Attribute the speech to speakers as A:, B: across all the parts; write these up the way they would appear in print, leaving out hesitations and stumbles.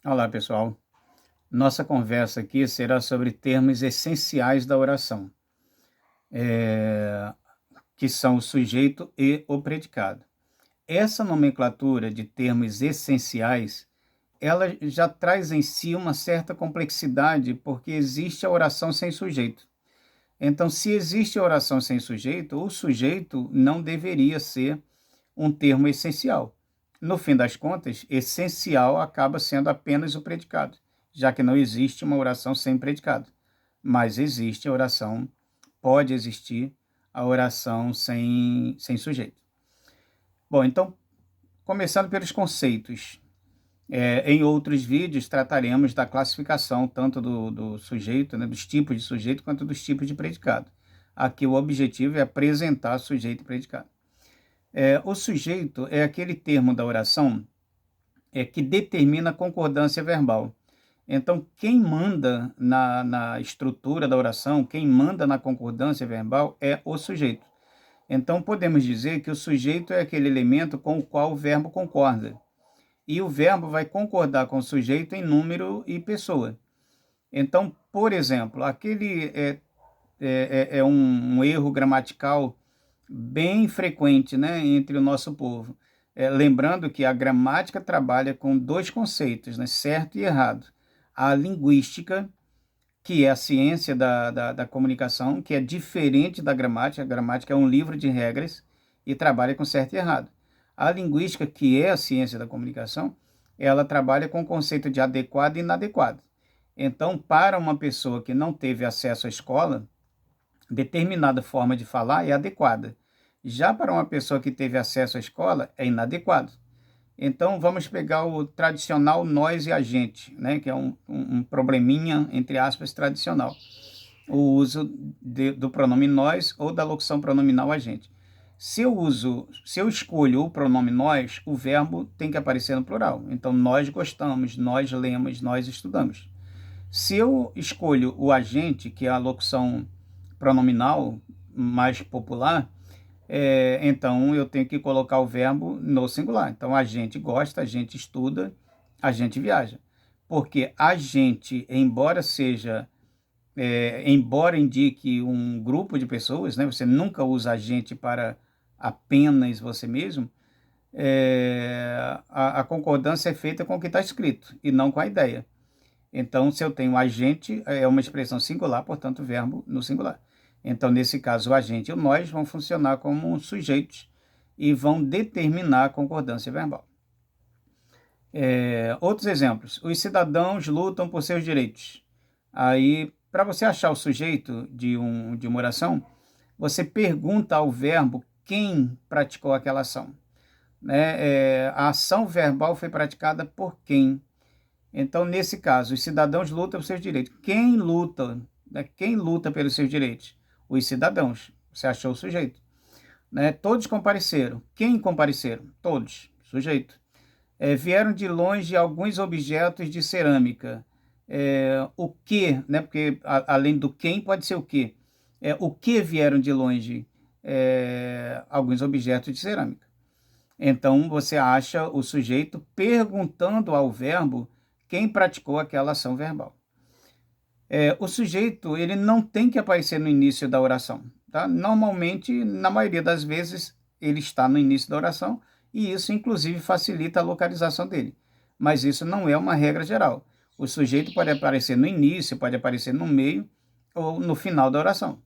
A: Olá, pessoal. Nossa conversa aqui será sobre termos essenciais da oração, que são o sujeito e o predicado. Essa nomenclatura de termos essenciais, ela já traz em si uma certa complexidade, porque existe a oração sem sujeito. Então, se existe a oração sem sujeito, o sujeito não deveria ser um termo essencial. No fim das contas, essencial acaba sendo apenas o predicado, já que não existe uma oração sem predicado. Mas existe a oração, pode existir a oração sem sujeito. Bom, então, começando pelos conceitos. Em outros vídeos trataremos da classificação tanto do sujeito, né, dos tipos de sujeito, quanto dos tipos de predicado. Aqui o objetivo é apresentar sujeito e predicado. O sujeito é aquele termo da oração que determina a concordância verbal. Então, quem manda na estrutura da oração, quem manda na concordância verbal é o sujeito. Então, podemos dizer que o sujeito é aquele elemento com o qual o verbo concorda. E o verbo vai concordar com o sujeito em número e pessoa. Então, por exemplo, aquele um erro gramatical bem frequente, né, entre o nosso povo. Lembrando que a gramática trabalha com dois conceitos, né, certo e errado. A linguística, que é a ciência da comunicação, que é diferente da gramática. A gramática é um livro de regras e trabalha com certo e errado. A linguística, que é a ciência da comunicação, ela trabalha com o conceito de adequado e inadequado. Então, para uma pessoa que não teve acesso à escola, determinada forma de falar é adequada. Já para uma pessoa que teve acesso à escola, é inadequado. Então, vamos pegar o tradicional nós e a gente, né, que é um probleminha, entre aspas, tradicional. O uso do pronome nós ou da locução pronominal a gente. Se eu escolho o pronome nós, o verbo tem que aparecer no plural. Então, nós gostamos, nós lemos, nós estudamos. Se eu escolho o agente, que é a locução pronominal mais popular, então eu tenho que colocar o verbo no singular. Então, a gente gosta, a gente estuda, a gente viaja. Porque a gente, embora indique um grupo de pessoas, né, você nunca usa a gente para apenas você mesmo, a concordância é feita com o que está escrito e não com a ideia. Então, se eu tenho agente, é uma expressão singular, portanto, o verbo no singular. Então, nesse caso, o agente e o nós vão funcionar como sujeitos e vão determinar a concordância verbal. Outros exemplos. Os cidadãos lutam por seus direitos. Aí, para você achar o sujeito de uma oração, você pergunta ao verbo quem praticou aquela ação. A ação verbal foi praticada por quem? Então, nesse caso, os cidadãos lutam por seus direitos. Quem luta? Né? Quem luta pelos seus direitos? Os cidadãos. Você achou o sujeito. Todos compareceram. Quem compareceram? Todos. Sujeito. Vieram de longe alguns objetos de cerâmica. O que? Né? Porque além do quem pode ser o que. O que vieram de longe? Alguns objetos de cerâmica. Então, você acha o sujeito perguntando ao verbo quem praticou aquela ação verbal. O sujeito, ele não tem que aparecer no início da oração. Tá? Normalmente, na maioria das vezes, ele está no início da oração e isso, inclusive, facilita a localização dele. Mas isso não é uma regra geral. O sujeito pode aparecer no início, pode aparecer no meio ou no final da oração.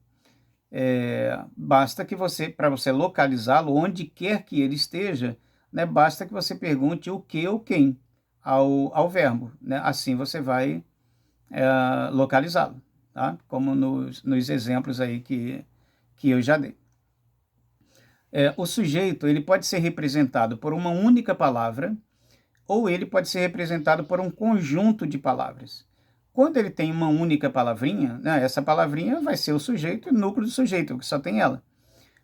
A: Basta que para você localizá-lo, onde quer que ele esteja, né, basta que você pergunte o que ou quem ao verbo. Né? Assim você vai localizá-lo, tá? Como nos exemplos aí que eu já dei. O sujeito ele pode ser representado por uma única palavra ou ele pode ser representado por um conjunto de palavras. Quando ele tem uma única palavrinha, né, essa palavrinha vai ser o sujeito e o núcleo do sujeito, que só tem ela.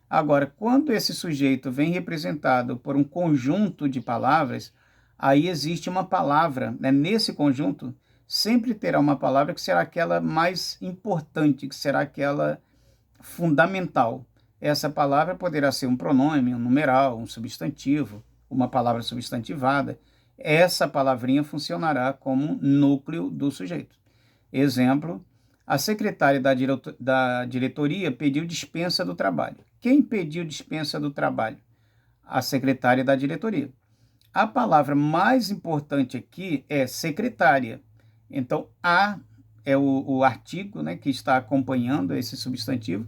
A: Agora, quando esse sujeito vem representado por um conjunto de palavras, aí existe uma palavra, né? Nesse conjunto, sempre terá uma palavra que será aquela mais importante, que será aquela fundamental. Essa palavra poderá ser um pronome, um numeral, um substantivo, uma palavra substantivada. essa palavrinha funcionará como núcleo do sujeito. Exemplo, a secretária da diretoria pediu dispensa do trabalho. Quem pediu dispensa do trabalho? A secretária da diretoria. A palavra mais importante aqui é secretária. Então, a é o artigo, né, que está acompanhando esse substantivo,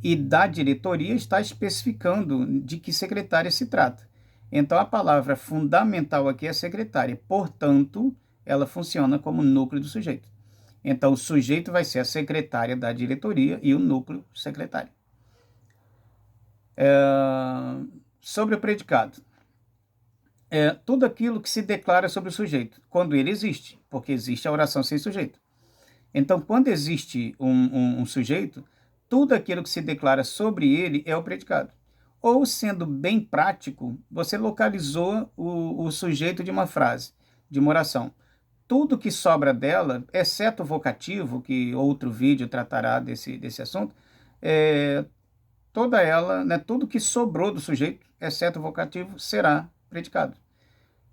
A: e da diretoria está especificando de que secretária se trata. Então, a palavra fundamental aqui é secretária. Portanto, ela funciona como núcleo do sujeito. Então, o sujeito vai ser a secretária da diretoria e o núcleo secretário. Sobre o predicado. Tudo aquilo que se declara sobre o sujeito, quando ele existe, porque existe a oração sem sujeito. Então, quando existe um sujeito, tudo aquilo que se declara sobre ele é o predicado. Ou, sendo bem prático, você localizou o sujeito de uma frase, de uma oração. Tudo que sobra dela, exceto o vocativo, que outro vídeo tratará desse assunto, toda ela, né, tudo que sobrou do sujeito, exceto o vocativo, será predicado.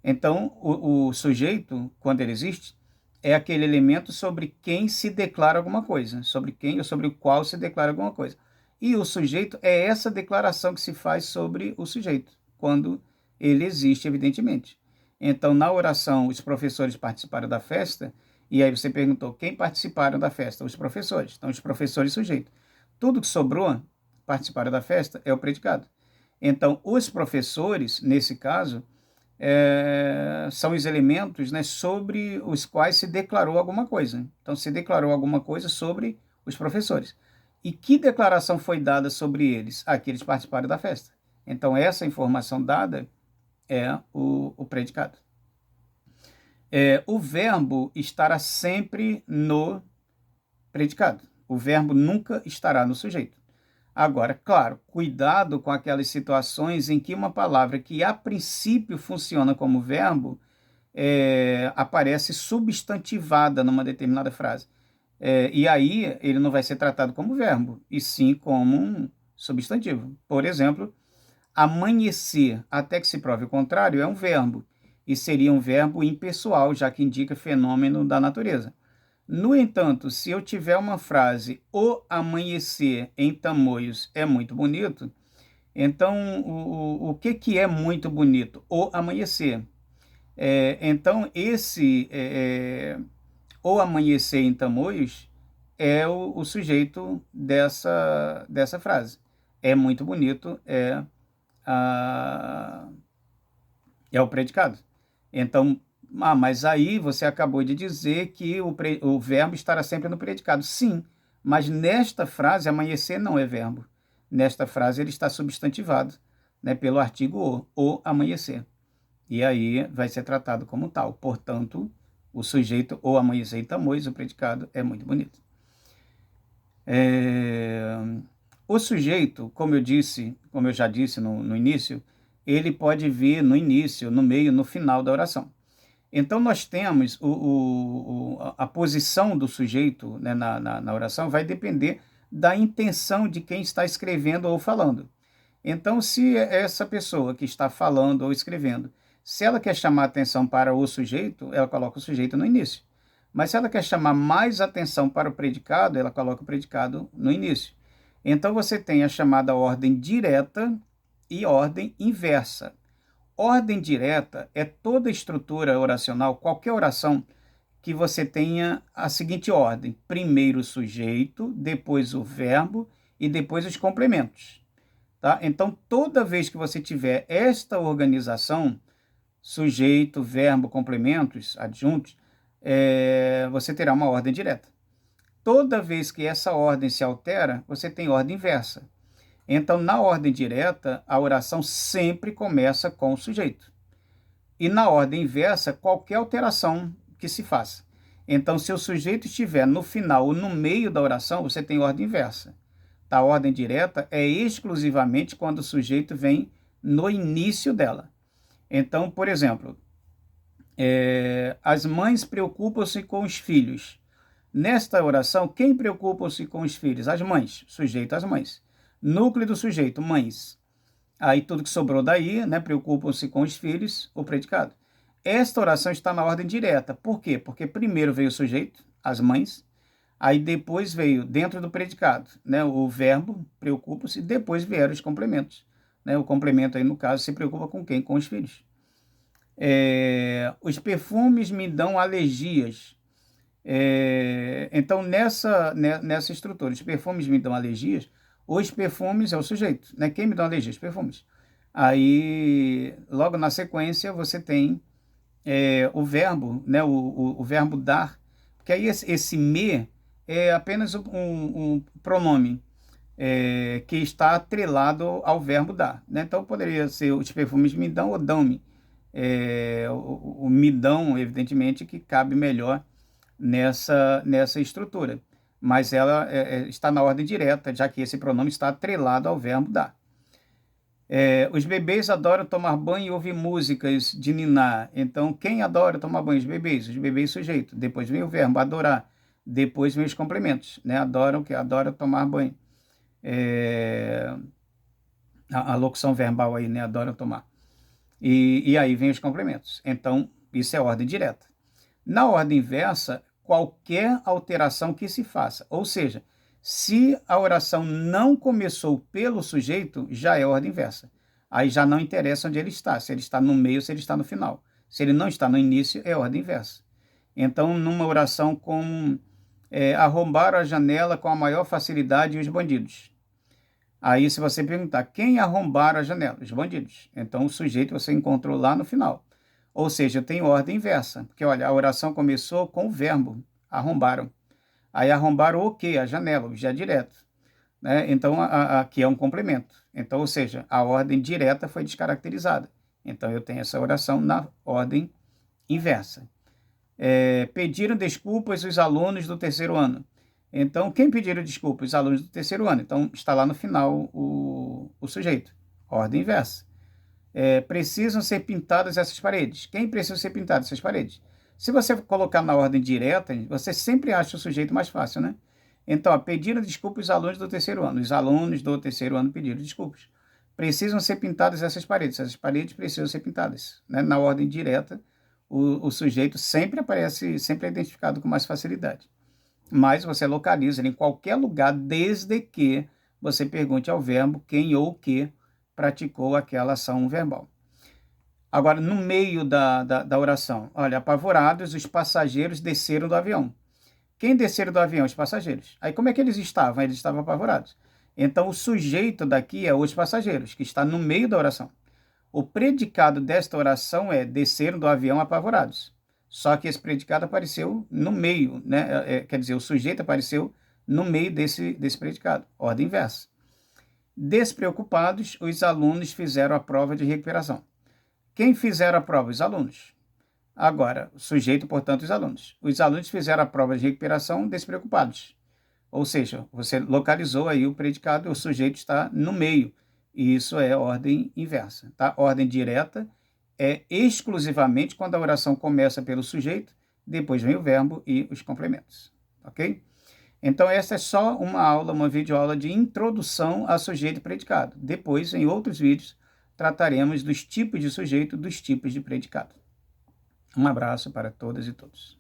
A: Então, o sujeito, quando ele existe, é aquele elemento sobre quem se declara alguma coisa, sobre quem ou sobre o qual se declara alguma coisa. E o sujeito é essa declaração que se faz sobre o sujeito, quando ele existe, evidentemente. Então, na oração, os professores participaram da festa, e aí você perguntou, quem participaram da festa? Os professores. Então, os professores e sujeito. Tudo que sobrou, participaram da festa, é o predicado. Então, os professores, nesse caso, são os elementos, né, sobre os quais se declarou alguma coisa. Então, se declarou alguma coisa sobre os professores. E que declaração foi dada sobre eles? Que eles participaram da festa. Então, essa informação dada é o predicado. O verbo estará sempre no predicado. O verbo nunca estará no sujeito. Agora, claro, cuidado com aquelas situações em que uma palavra que a princípio funciona como verbo aparece substantivada numa determinada frase. E aí ele não vai ser tratado como verbo, e sim como um substantivo. Por exemplo, amanhecer, até que se prove o contrário, é um verbo, e seria um verbo impessoal, já que indica fenômeno da natureza. No entanto, se eu tiver uma frase, o amanhecer em Tamoios é muito bonito, então o que é muito bonito? O amanhecer. Então, o amanhecer em Tamoios é o sujeito dessa frase. É muito bonito, é o predicado. Então, mas aí você acabou de dizer que o verbo estará sempre no predicado. Sim, mas nesta frase, amanhecer não é verbo. Nesta frase ele está substantivado, né, pelo artigo o amanhecer. E aí vai ser tratado como tal. Portanto, o sujeito, o amanhecer em Tamoios, o predicado, é muito bonito. O sujeito, como eu já disse no início, ele pode vir no início, no meio, no final da oração. Então, nós temos a posição do sujeito, né, na oração vai depender da intenção de quem está escrevendo ou falando. Então, se essa pessoa que está falando ou escrevendo, se ela quer chamar atenção para o sujeito, ela coloca o sujeito no início. Mas se ela quer chamar mais atenção para o predicado, ela coloca o predicado no início. Então, você tem a chamada ordem direta e ordem inversa. Ordem direta é toda estrutura oracional, qualquer oração que você tenha a seguinte ordem: primeiro o sujeito, depois o verbo e depois os complementos. Tá? Então, toda vez que você tiver esta organização, sujeito, verbo, complementos, adjuntos, você terá uma ordem direta. Toda vez que essa ordem se altera, você tem ordem inversa. Então, na ordem direta, a oração sempre começa com o sujeito. E na ordem inversa, qualquer alteração que se faça. Então, se o sujeito estiver no final ou no meio da oração, você tem ordem inversa. A ordem direta é exclusivamente quando o sujeito vem no início dela. Então, por exemplo, as mães preocupam-se com os filhos. Nesta oração, quem preocupa-se com os filhos? As mães, sujeito às mães. Núcleo do sujeito, mães. Aí tudo que sobrou daí, né, preocupam-se com os filhos, o predicado. esta oração está na ordem direta. Por quê? Porque primeiro veio o sujeito, as mães, aí depois veio, dentro do predicado, né, o verbo, preocupa-se, e depois vieram os complementos. Né? O complemento aí, no caso, se preocupa com quem? Com os filhos. Os perfumes me dão alergias. Então, nessa estrutura, os perfumes me dão alergias, os perfumes é o sujeito, né? Quem me dá alergia? Os perfumes. Aí, logo na sequência, você tem o verbo, né? O verbo dar, porque aí esse me é apenas um pronome que está atrelado ao verbo dar. Né? Então, poderia ser os perfumes me dão ou dão-me. O me dão, evidentemente, que cabe melhor nessa estrutura, mas ela está na ordem direta, já que esse pronome está atrelado ao verbo dar. Os bebês adoram tomar banho e ouvir músicas de ninar. Então, quem adora tomar banho? Os bebês sujeito. Depois vem o verbo adorar. Depois vem os complementos. Né? Adoram que adora tomar banho. A locução verbal aí, né? Adoram tomar. E aí vem os complementos. Então, isso é ordem direta. Na ordem inversa, qualquer alteração que se faça, ou seja, se a oração não começou pelo sujeito, já é ordem inversa. Aí já não interessa onde ele está, se ele está no meio ou se ele está no final. Se ele não está no início, é ordem inversa. Então, numa oração como arrombaram a janela com a maior facilidade os bandidos. Aí, se você perguntar, quem arrombaram a janela? Os bandidos. Então, o sujeito você encontrou lá no final. Ou seja, tem ordem inversa. Porque, olha, a oração começou com o verbo, arrombaram. Aí arrombaram o quê? A janela, já direto. Né? Então, aqui é um complemento. Então, ou seja, a ordem direta foi descaracterizada. Então, eu tenho essa oração na ordem inversa. Pediram desculpas os alunos do terceiro ano. Então, quem pediram desculpas? Os alunos do terceiro ano. Então, está lá no final o sujeito. Ordem inversa. Precisam ser pintadas essas paredes. Quem precisa ser pintadas essas paredes? Se você colocar na ordem direta, você sempre acha o sujeito mais fácil, né? Então, pediram desculpas os alunos do terceiro ano. Os alunos do terceiro ano pediram desculpas. Precisam ser pintadas essas paredes. Essas paredes precisam ser pintadas. Né? Na ordem direta, o sujeito sempre aparece, sempre é identificado com mais facilidade. Mas você localiza ele em qualquer lugar, desde que você pergunte ao verbo quem ou o que praticou aquela ação verbal. Agora, no meio da oração, olha, apavorados, os passageiros desceram do avião. Quem desceram do avião? Os passageiros. Aí como é que eles estavam? Eles estavam apavorados. Então, o sujeito daqui é os passageiros, que está no meio da oração. O predicado desta oração é desceram do avião apavorados. Só que esse predicado apareceu no meio, né? Quer dizer, o sujeito apareceu no meio desse predicado. Ordem inversa. Despreocupados, os alunos fizeram a prova de recuperação. Quem fizeram a prova? Os alunos. Agora, o sujeito, portanto, os alunos. Os alunos fizeram a prova de recuperação despreocupados. Ou seja, você localizou aí o predicado, o sujeito está no meio. E isso é ordem inversa. Tá? Ordem direta é exclusivamente quando a oração começa pelo sujeito, depois vem o verbo e os complementos. Ok? Então, essa é só uma aula, uma videoaula de introdução a sujeito e predicado. Depois, em outros vídeos, trataremos dos tipos de sujeito, dos tipos de predicado. Um abraço para todas e todos.